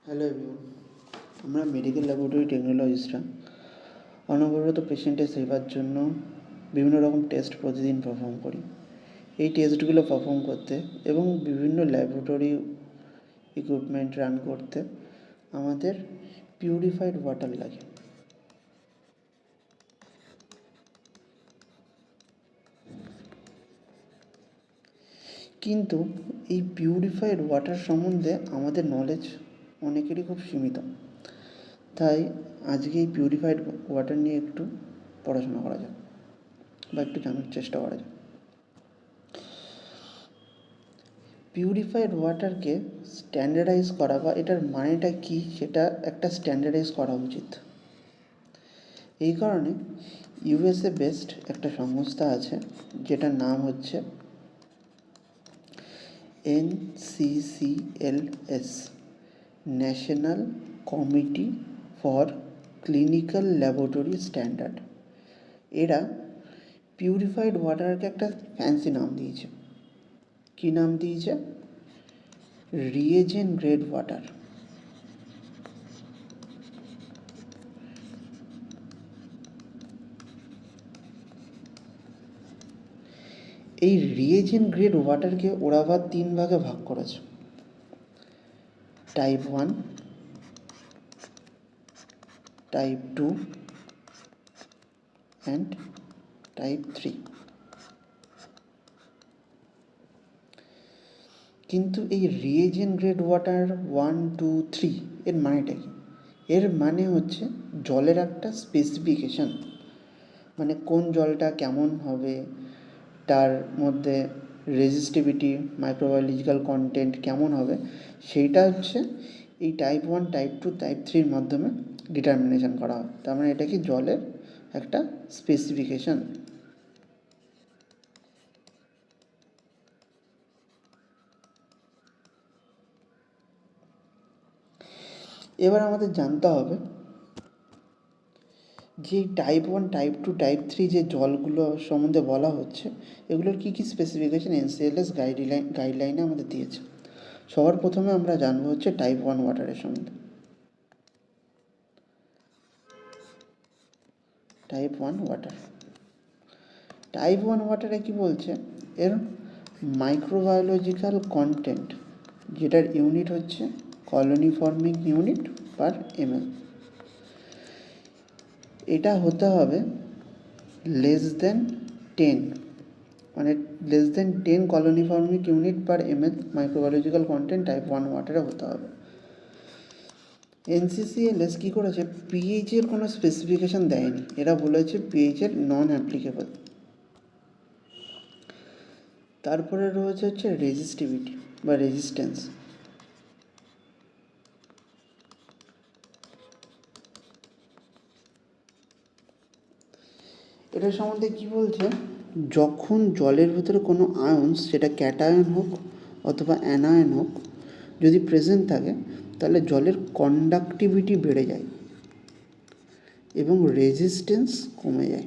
Hello everyone, আমরা medical laboratory টেকনোলজিস্টরা অনবরত পেশেন্টের সেবার জন্য বিভিন্ন রকম টেস্ট প্রতিদিন পারফর্ম করি। এই টেস্টগুলো পারফর্ম করতে এবং বিভিন্ন ল্যাবরেটরি ইকুইপমেন্ট রান করতে আমাদের পিউরিফাইড ওয়াটার লাগে। কিন্তু এই পিউরিফাইড ওয়াটার সম্বন্ধে আমাদের নলেজ অনেকেরই খুব সীমিত। তাই আজকে এই পিউরিফাইড ওয়াটার নিয়ে একটু পড়াশোনা করা যাক বা একটু জানার চেষ্টা করা যাক। পিউরিফাইড ওয়াটারকে স্ট্যান্ডার্ডাইজ করা বা এটার মানেটা কী সেটা একটা স্ট্যান্ডার্ডাইজ করা উচিত। এই কারণে ইউএসএ বেসড একটা সংস্থা আছে যেটার নাম হচ্ছে NCCLS, national committee for clinical laboratory standard. এরা পিউরিফাইড ওয়াটারকে একটা ফ্যান্সি নাম দিয়েছে। কী নাম দিয়েছে? Reagent grade water. এই রিএজেন্ট গ্রেড ওয়াটারকে ওরা আবার 3 ভাগে ভাগ করেছে: টাইপ 1, টাইপ 2 অ্যান্ড টাইপ 3। কিন্তু এই রিএজেন্ট গ্রেড ওয়াটার 1, 2, 3 এর মানেটা কি? এর মানে হচ্ছে জলের একটা স্পেসিফিকেশান, মানে কোন জলটা কেমন হবে, তার মধ্যে রেজিস্টিভিটি, মাইক্রোবায়োলজিক্যাল কন্টেন্ট কেমন হবে, সেইটা হচ্ছে এই টাইপ 1, টাইপ 2, টাইপ 3-র মাধ্যমে ডিটারমিনেশান করা হয়। তার মানে এটা কি জলের একটা স্পেসিফিকেশান। এবার আমাদের জানতে হবে যে টাইপ 1, টাইপ 2, টাইপ 3 যে জলগুলো সম্বন্ধে বলা হচ্ছে, এগুলোর কী কী স্পেসিফিকেশান NCLS গাইডলাইনে আমাদের দিয়েছে। সবার প্রথমে আমরা জানবো হচ্ছে টাইপ 1 ওয়াটারের সম্বন্ধে। টাইপ 1 ওয়াটার, টাইপ 1 ওয়াটারে কী বলছে? এর মাইক্রোবায়োলজিক্যাল কন্টেন্ট, যেটার ইউনিট হচ্ছে colony forming unit per ml, এটা হতে হবে লেস দেন 10, মানে less than 10 colony forming unit per ml microbiological content type 1 ওয়াটারে হতে হবে। NCCLS কী করেছে? পিএইচের কোনো স্পেসিফিকেশান দেয়নি। এরা বলেছে পিএইচের নন অ্যাপ্লিকেবল। তারপরে রয়েছে হচ্ছে রেজিস্টিভিটি বা রেজিস্ট্যান্স। এটার সম্বন্ধে কী বলছে? যখন জলের ভিতরে কোনো আয়ন্স, সেটা ক্যাটায়ন হোক অথবা অ্যানায়ন হোক, যদি প্রেজেন্ট থাকে তাহলে জলের কন্ডাক্টিভিটি বেড়ে যায় এবং রেজিস্ট্যান্স কমে যায়।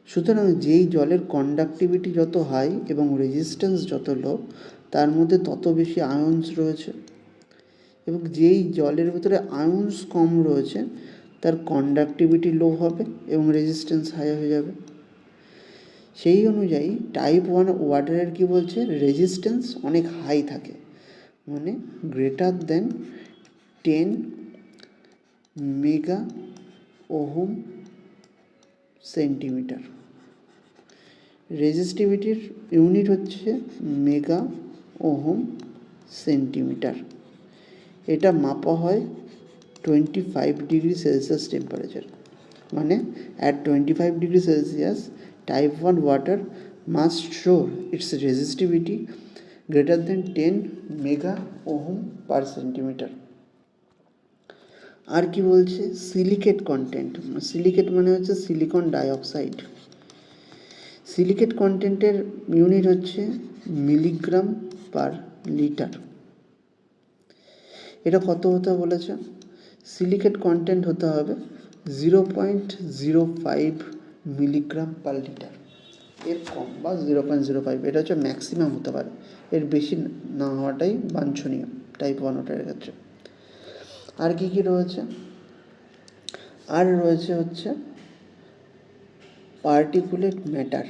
সুতরাং যেই জলের কন্ডাক্টিভিটি যত হাই এবং রেজিস্ট্যান্স যত লো, তার মধ্যে তত বেশি আয়ন্স রয়েছে, এবং যেই জলের ভিতরে আয়ন্স কম রয়েছে তার কন্ডাক্টিভিটি লো হবে এবং রেজিস্ট্যান্স হাই হয়ে যাবে। সেই অনুযায়ী টাইপ 1 ওয়াটারের কী বলছে? রেজিস্ট্যান্স অনেক হাই থাকে, মানে greater than 10 mega ohm centimetre. রেজিস্টিভিটির ইউনিট হচ্ছে মেগা ওহম সেন্টিমিটার। এটা মাপা হয় 25 ডিগ্রি সেলসিয়াস টেম্পারেচার, মানে at 25 degree Celsius type 1 water must show its resistivity greater than 10 mega ohm per centimetre. আর কি বলছে? Silicate content. সিলিকেট মানে হচ্ছে সিলিকন ডাইঅক্সাইড। সিলিকেট কন্টেন্টের ইউনিট হচ্ছে মিলিগ্রাম পার লিটার। এটা কত হতে বলেছে? সিলিকেট কন্টেন্ট হতে হবে 0.05 মিলিগ্রাম পার লিটার, এর কম বা 0.05। এটা হচ্ছে ম্যাক্সিমাম হতে পারে, এর বেশি না হওয়াটাই বাঞ্ছনীয়। টাইপ 1 ওয়াটারের ক্ষেত্রে। আর কি কি রয়েছে? আর রয়েছে হচ্ছে পার্টিকুলেট ম্যাটার।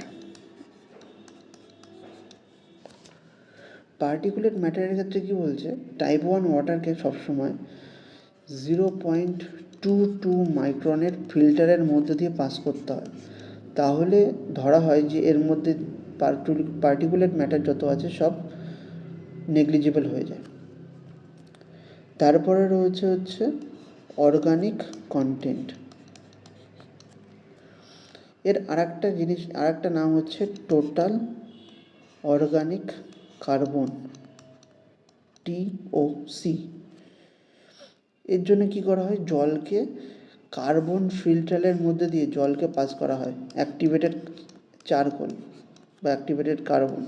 পার্টিকুলেট ম্যাটারের ক্ষেত্রে কি বলছে, টাইপ 1 ওয়াটারকে সবসময় 0.22 মাইক্রনের ফিল্টারের মধ্যে দিয়ে পাস করতে হয়, তাহলে ধরা হয় যে এর মধ্যে পার্টিকুলেট ম্যাটার যত আছে সব নেগলিজিবল হয়ে যায়। তারপরে রয়েছে হচ্ছে অর্গানিক কন্টেন্ট। এর আরেকটা নাম হচ্ছে টোটাল অর্গানিক কার্বন, TOC। এর জন্য কি করা হয়, জলকে কার্বন ফিল্টারের মধ্যে দিয়ে জলকে পাস করা হয় অ্যাক্টিভেটেড চারকোল বা অ্যাক্টিভেটেড কার্বন।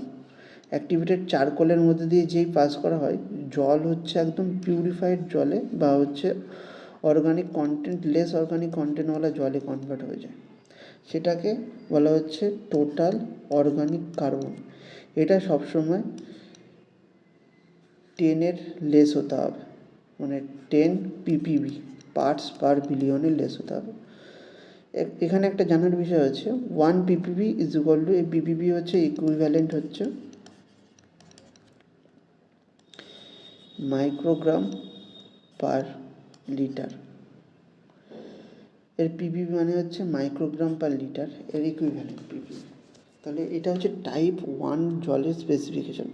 অ্যাক্টিভেটেড চারকোলের মধ্যে দিয়ে যেই পাস করা হয়, জল হচ্ছে একদম পিউরিফাইড জলে বা হচ্ছে অর্গানিক কন্টেন্ট, লেস অর্গানিক কন্টেন্টওয়ালা জলে কনভার্ট হয়ে যায়। সেটাকে বলা হচ্ছে টোটাল অর্গানিক কার্বন। এটা সবসময় 10-এর লেস হতে হবে, মানে 10 ppb পার্টস পার বিলিয়নের লেস হতে হবে। এখানে একটা জানার বিষয় আছে, 1 ppb ইজ ইকুয়াল টু, এই ppb হচ্ছে ইকুইভ্যালেন্ট হচ্ছে মাইক্রোগ্রাম পার লিটার। এর ppb মানে হচ্ছে মাইক্রোগ্রাম পার লিটার, এর ইকুইভ্যালেন্ট ppb। তাহলে এটা হচ্ছে টাইপ 1 জলের স্পেসিফিকেশন।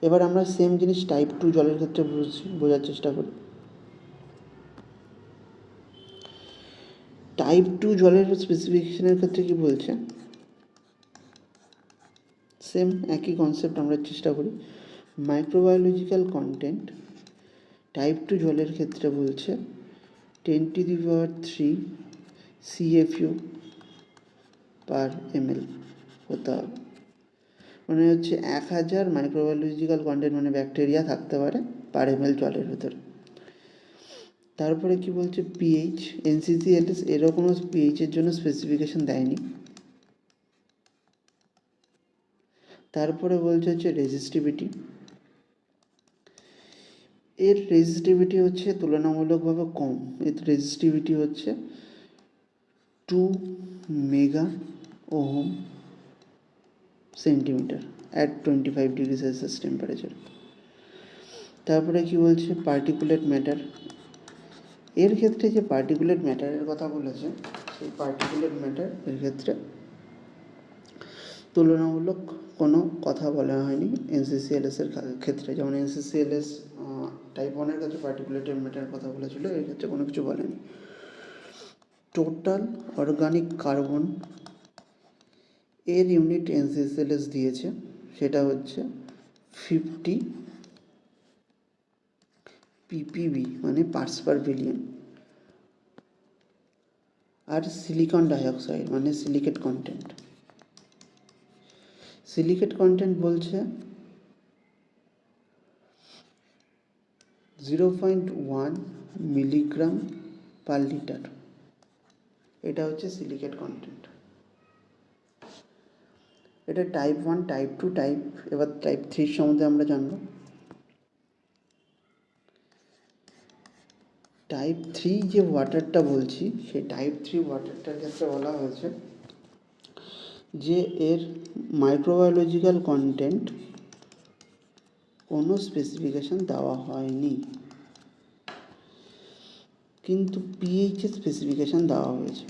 এবার আমরা সেম জিনিস টাইপ 2 জলের ক্ষেত্রে বোঝার চেষ্টা করি। টাইপ 2 জলের স্পেসিফিকেশনের ক্ষেত্রে কি বলছে, সেম একই কনসেপ্ট আমরা চেষ্টা করি। মাইক্রোবায়োলজিক্যাল কন্টেন্ট টাইপ 2 জলের ক্ষেত্রে বলছে 10⁻³ CFU পার ml হতে হবে। মানে হচ্ছে 1000 মাইক্রোবায়োলজিক্যাল কন্টেন্ট মানে ব্যাকটেরিয়া থাকতে পারে পার ml জলের ভেতরে। তারপরে কি বলছে, পিএইচ, NCCLS এরও কোনো পিএইচের জন্য স্পেসিফিকেশন দেয়নি। তারপরে বলছে হচ্ছে রেজিস্টিভিটি। এর রেজিস্টিভিটি হচ্ছে তুলনামূলকভাবে কম। এর রেজিস্টিভিটি হচ্ছে 2 mega ohm centimetre at 25°C temperature. তারপরে কি বলছে, পার্টিকুলেট ম্যাটার। এর ক্ষেত্রে যে পার্টিকুলেট ম্যাটারের কথা বলেছে, সেই পার্টিকুলেট ম্যাটার এর ক্ষেত্রে তুলনামূলক কোনো কথা বলা হয়নি NCCLS এর ক্ষেত্রে। যেমন NCCLS টাইপ 1-এর ক্ষেত্রে পার্টিকুলেট ম্যাটারের কথা বলেছিল, এর ক্ষেত্রে কোনো কিছু বলেনি। টোটাল অর্গানিক কার্বন এর ইউনিট NCCLS দিয়েছে, সেটা হচ্ছে 50 ppb মানে পার্টস পার বিলিয়ন। আর সিলিকন ডাইঅক্সাইড মানে সিলিকেট কন্টেন্ট, সিলিকেট কন্টেন্ট বলছে 0.1 মিলিগ্রাম পার লিটার। এটা হচ্ছে সিলিকেট কন্টেন্ট। এটা টাইপ 1, টাইপ 2 টাইপ। এবার টাইপ 3 সম্বন্ধে আমরা জানবো। টাইপ 3 যে ওয়াটারটা বলছি, সেই টাইপ 3 ওয়াটারটার ক্ষেত্রে বলা হয়েছে যে এর মাইক্রোবায়োলজিক্যাল কন্টেন্ট কোনো স্পেসিফিকেশন দেওয়া হয়নি, কিন্তু পিএইচের স্পেসিফিকেশান দেওয়া হয়েছে।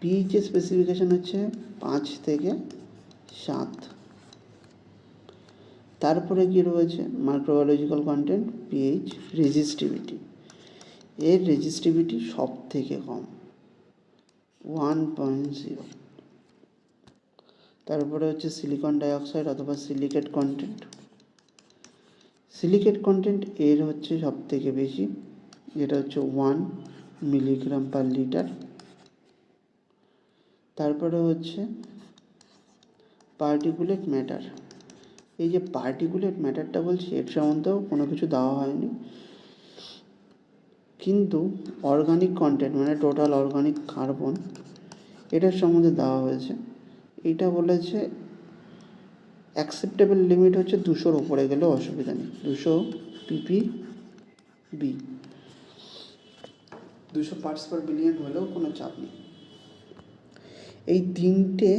পিএইচের স্পেসিফিকেশান হচ্ছে 5 থেকে 7। তারপরে কি রয়েছে, মাইক্রোবায়োলজিক্যাল কন্টেন্ট, পিএইচ, রেজিস্টিভিটি। এর রেজিস্টিভিটি সব থেকে কম, 1.0। তারপরে হচ্ছে সিলিকন ডাইঅক্সাইড অথবা সিলিকেট কন্টেন্ট। সিলিকেট কন্টেন্ট এর হচ্ছে সব থেকে বেশি, যেটা হচ্ছে 1 মিলিগ্রাম পার লিটার। তারপরে হচ্ছে পার্টিকুলেট ম্যাটার। এই যে পার্টিকুলেট ম্যাটারটা বলছি, এর সম্বন্ধেও কোনো কিছু দেওয়া হয়নি, কিন্তু অর্গানিক কন্টেন্ট মানে টোটাল অর্গানিক কার্বন এটার সম্বন্ধে দেওয়া হয়েছে। এটা বলেছে অ্যাকসেপ্টেবল লিমিট হচ্ছে 200-র উপরে গেলেও অসুবিধা নেই, 200 ppb, 200 পার্টস পার বিলিয়ন হলেও কোনো চাপ নেই। এই তিনটে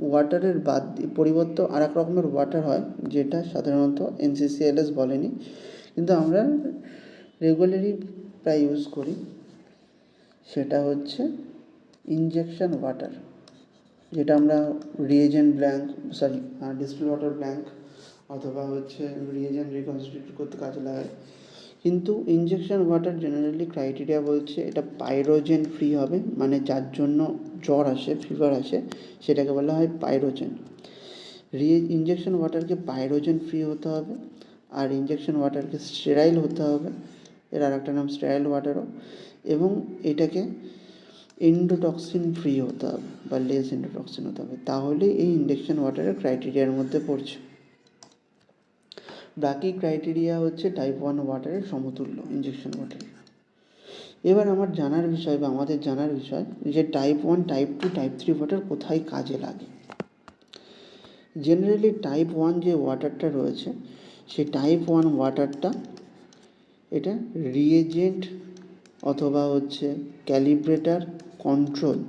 ওয়াটারের বাদ পরিবর্তে আর এক রকমের ওয়াটার হয় যেটা সাধারণত NCCLS বলেনি, কিন্তু আমরা রেগুলারলি প্রায় ইউজ করি। সেটা হচ্ছে ইনজেকশন ওয়াটার, যেটা আমরা reagent blank distil water blank অথবা হচ্ছে রিএজেন্ট রিকনস্টিটিউট করতে কাজে লাগায়। কিন্তু ইনজেকশন ওয়াটার জেনারেলি ক্রাইটেরিয়া বলছে এটা পাইরোজেন ফ্রি হবে, মানে যার জন্য জ্বর আসে, ফিভার আসে, সেটাকে বলা হয় পাইরোজেন। ইনজেকশন ওয়াটারকে পাইরোজেন ফ্রি হতে হবে, আর ইনজেকশন ওয়াটারকে স্টেরাইল হতে হবে, এর আর একটা নাম স্টেরাইল ওয়াটারও, এবং এটাকে এন্ডোটক্সিন ফ্রি হতে হবে বা লেস এন্ডোটক্সিন হতে হবে, তাহলে এই ইনজেকশন ওয়াটারের ক্রাইটেরিয়ার মধ্যে পড়ছে। বাকি ক্রাইটেরিয়া হচ্ছে টাইপ 1 ওয়াটারের সমতুল্য ইনজেকশন ওয়াটার। এবার আমার জানার বিষয় বা আমাদের জানার বিষয় যে টাইপ 1, টাইপ 2, টাইপ 3 ওয়াটার কোথায় কাজে লাগে। জেনারেলি টাইপ 1 যে ওয়াটারটা রয়েছে সেই টাইপ 1 ওয়াটারটা এটা রিএজেন্ট অথবা হচ্ছে ক্যালিব্রেটার, কন্ট্রোল,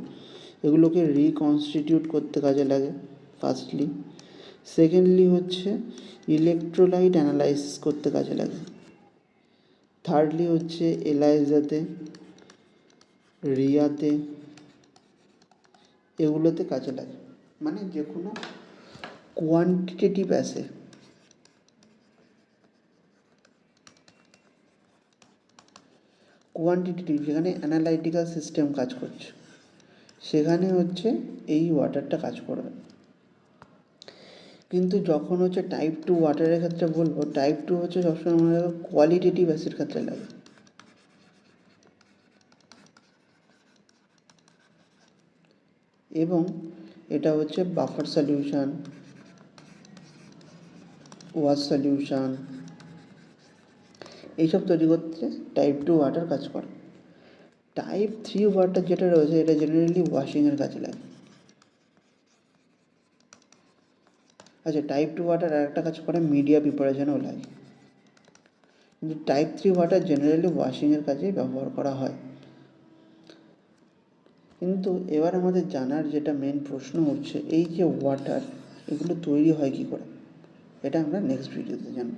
এগুলোকে রিকনস্টিটিউট করতে কাজে লাগে ফার্স্টলি। সেকেন্ডলি হচ্ছে ইলেকট্রোলাইট অ্যানালাইসিস করতে কাজে লাগে। থার্ডলি হচ্ছে এলাইজাতে, রিয়াতে, এগুলোতে কাজে লাগে। মানে যে কোনো কোয়ান্টিটেটিভ অ্যাসে, কোয়ান্টিটেটিভ যেখানে অ্যানালাইটিক্যাল সিস্টেম কাজ করছে, সেখানে হচ্ছে এই ওয়াটারটা কাজ করবে। কিন্তু যখন হচ্ছে টাইপ 2 ওয়াটারের ক্ষেত্রে বলবো, টাইপ 2 হচ্ছে সবসময় মনে রাখবে কোয়ালিটেটিভ অ্যাসিড ক্ষেত্রে লাগে। এবং এটা হচ্ছে বাফার সলিউশন, ওয়াশ সলিউশন, এইসব তৈরি করতে টাইপ 2 ওয়াটার কাজ করে। টাইপ 3 ওয়াটার যেটা রয়েছে এটা জেনারেলি ওয়াশিংয়ের কাজে লাগে। আচ্ছা, টাইপ 2 ওয়াটার আর একটা কাজ করে মিডিয়া প্রিপারেশনেও লাগে, কিন্তু টাইপ 3 ওয়াটার জেনারেলি ওয়াশিংয়ের কাজেই ব্যবহার করা হয়। কিন্তু এবার আমাদের জানার যেটা মেন প্রশ্ন হচ্ছে, এই যে ওয়াটার, এগুলো তৈরি হয় কী করে, এটা আমরা নেক্সট ভিডিওতে জানব।